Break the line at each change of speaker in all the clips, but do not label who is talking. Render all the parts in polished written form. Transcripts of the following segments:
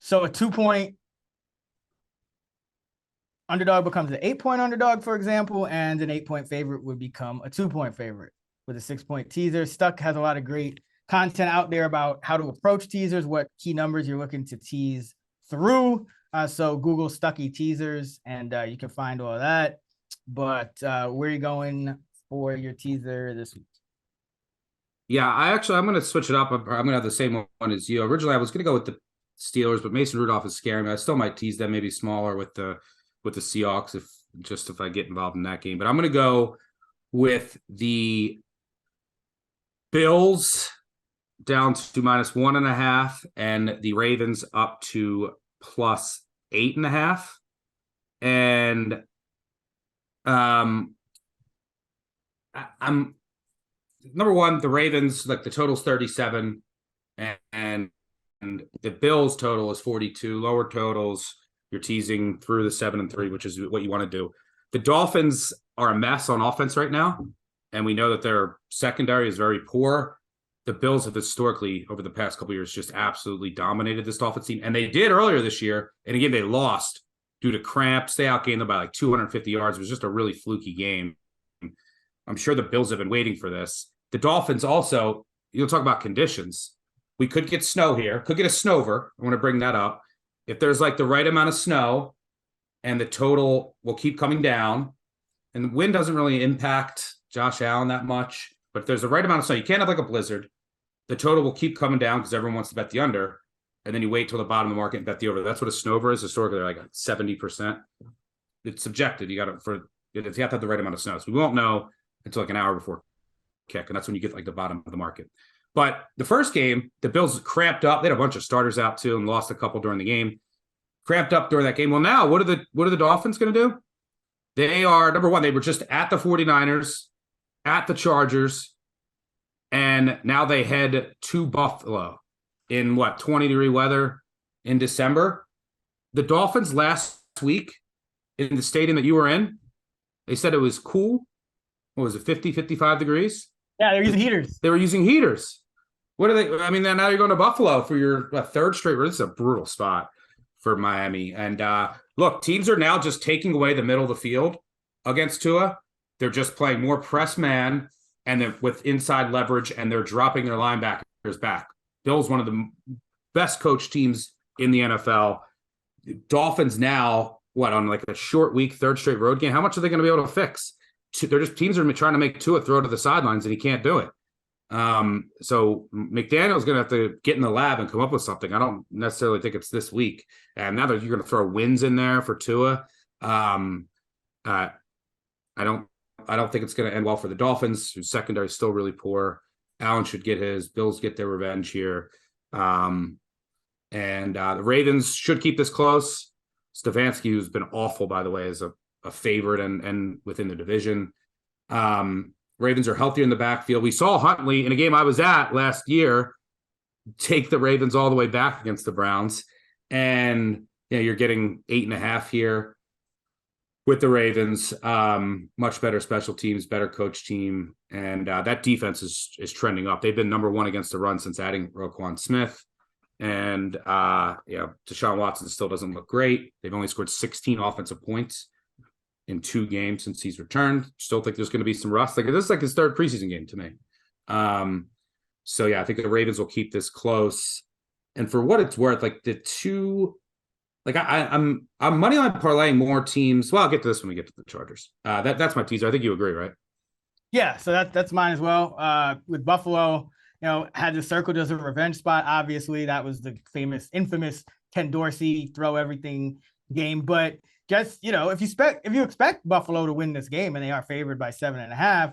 So a 2-point underdog becomes an 8-point underdog, for example, and an 8-point favorite would become a 2-point favorite with a 6-point teaser. Stuck has a lot of great content out there about how to approach teasers, what key numbers you're looking to tease through. So Google Stucky teasers, and you can find all of that. But where are you going for your teaser this week?
Yeah, I'm going to switch it up. I'm going to have the same one as you. Originally, I was going to go with the Steelers, but Mason Rudolph is scaring me. I still might tease them maybe smaller with the Seahawks if I get involved in that game. But I'm going to go with the Bills down to -1.5 and the Ravens up to +8.5. And I'm number one, the Ravens, like the total's 37 and the Bills total is 42. Lower totals, you're teasing through the 7-3, which is what you want to do. The Dolphins are a mess on offense right now, and we know that their secondary is very poor. The Bills have historically, over the past couple of years, just absolutely dominated this Dolphins team. And they did earlier this year. And again, they lost due to cramps. They outgained them by like 250 yards. It was just a really fluky game. I'm sure the Bills have been waiting for this. The Dolphins also, you'll talk about conditions. We could get snow here, could get a snover. I want to bring that up. If there's like the right amount of snow and the total will keep coming down, and the wind doesn't really impact Josh Allen that much, but if there's the right amount of snow, you can't have like a blizzard. The total will keep coming down because everyone wants to bet the under, and then you wait till the bottom of the market and bet the over. That's what a snover is. Historically, they're like 70%. It's subjective. You have to have the right amount of snow. So we won't know until like an hour before kick, and that's when you get like the bottom of the market. But the first game, the Bills cramped up. They had a bunch of starters out too and lost a couple during the game. Cramped up during that game. Well, now what are the Dolphins going to do? They are, number one, they were just at the 49ers, at the Chargers, and now they head to Buffalo in 20-degree weather in December. The Dolphins last week in the stadium that you were in, they said it was cool. What was it, 50, 55 degrees?
Yeah, they're using heaters.
They were using heaters. What are they? I mean, now you're going to Buffalo for your third straight. This is a brutal spot for Miami. And look, teams are now just taking away the middle of the field against Tua. They're just playing more press man and then with inside leverage, and they're dropping their linebackers back. Bill's one of the best coached teams in the NFL. Dolphins now, on like a short week, third straight road game? How much are they going to be able to fix? Teams are trying to make Tua throw to the sidelines, and he can't do it. So McDaniel's going to have to get in the lab and come up with something. I don't necessarily think it's this week. And now that you're going to throw wins in there for Tua, I don't think it's going to end well for the Dolphins, whose secondary is still really poor. Allen should get his. Bills get their revenge here. And the Ravens should keep this close. Stefanski, who's been awful, by the way, is a favorite and within the division. Ravens are healthier in the backfield. We saw Huntley in a game I was at last year take the Ravens all the way back against the Browns. And you're getting 8.5 here with the Ravens. Much better special teams, better coach team. And that defense is trending up. They've been number one against the run since adding Roquan Smith. And Deshaun Watson still doesn't look great. They've only scored 16 offensive points in 2 games since he's returned. Still think there's going to be some rust. Like this is like his third preseason game to me. I think the Ravens will keep this close. And for what it's worth, like the two, like I'm moneyline parlaying more teams. Well, I'll get to this when we get to the Chargers. That's my teaser. I think you agree, right?
Yeah, so that's mine as well. With Buffalo, had the circle as a revenge spot. Obviously, that was the infamous Ken Dorsey throw everything game. But just, if you expect Buffalo to win this game, and they are favored by 7.5,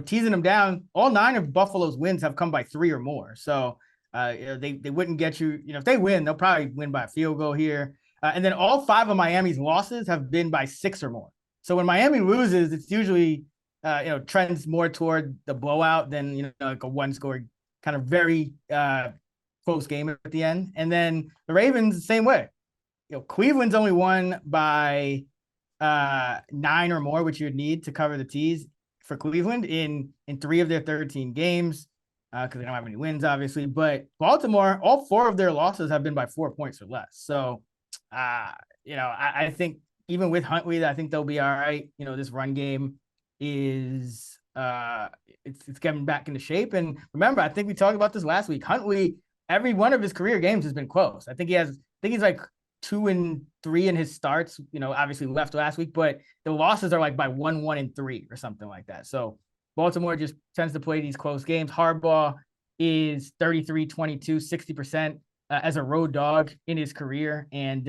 teasing them down, all 9 of Buffalo's wins have come by 3 or more. So they wouldn't get you, if they win, they'll probably win by a field goal here. And then all 5 of Miami's losses have been by 6 or more. So when Miami loses, it's usually, trends more toward the blowout than, like a one-score kind of very close game at the end. And then the Ravens, the same way. Cleveland's only won by 9 or more, which you would need to cover the tees for Cleveland in 3 of their 13 games. because they don't have any wins, obviously. But Baltimore, all 4 of their losses have been by 4 points or less. So, I think even with Huntley, I think they'll be all right. This run game is it's getting back into shape. And remember, I think we talked about this last week. Huntley, every one of his career games has been close. I think he's like 2-3 in his starts. Obviously left last week, but the losses are like by 1-1-3 or something like that. So Baltimore just tends to play these close games. Harbaugh is 33-22, 60% as a road dog in his career. And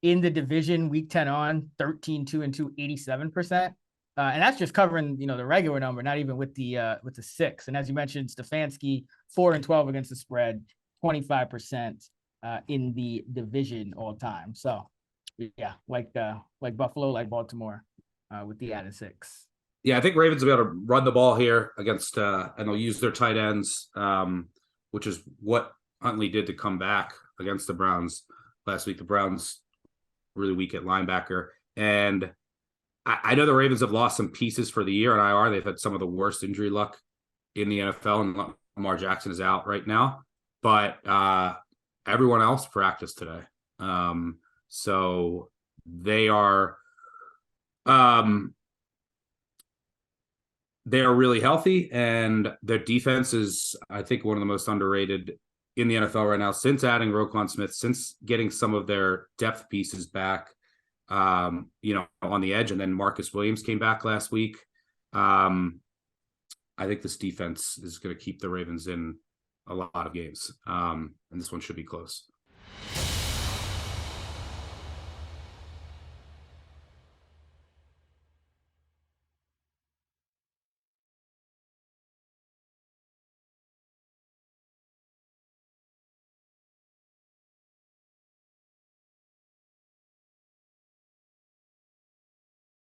in the division, week 10 on, 13-2-2, 87%. And that's just covering, the regular number, not even with the 6. And as you mentioned, Stefanski, 4-12 against the spread, 25% in the division all time. So yeah, like Buffalo, like Baltimore, with the added 6.
Yeah, I think Ravens will be able to run the ball here against, and they'll use their tight ends, which is what Huntley did to come back against the Browns last week. The Browns really weak at linebacker. And I know the Ravens have lost some pieces for the year in IR. They've had some of the worst injury luck in the NFL, and Lamar Jackson is out right now. But everyone else practiced today. So they are really healthy, and their defense is, I think, one of the most underrated in the NFL right now since adding Roquan Smith, since getting some of their depth pieces back, on the edge. And then Marcus Williams came back last week. I think this defense is going to keep the Ravens in a lot of games. And this one should be close.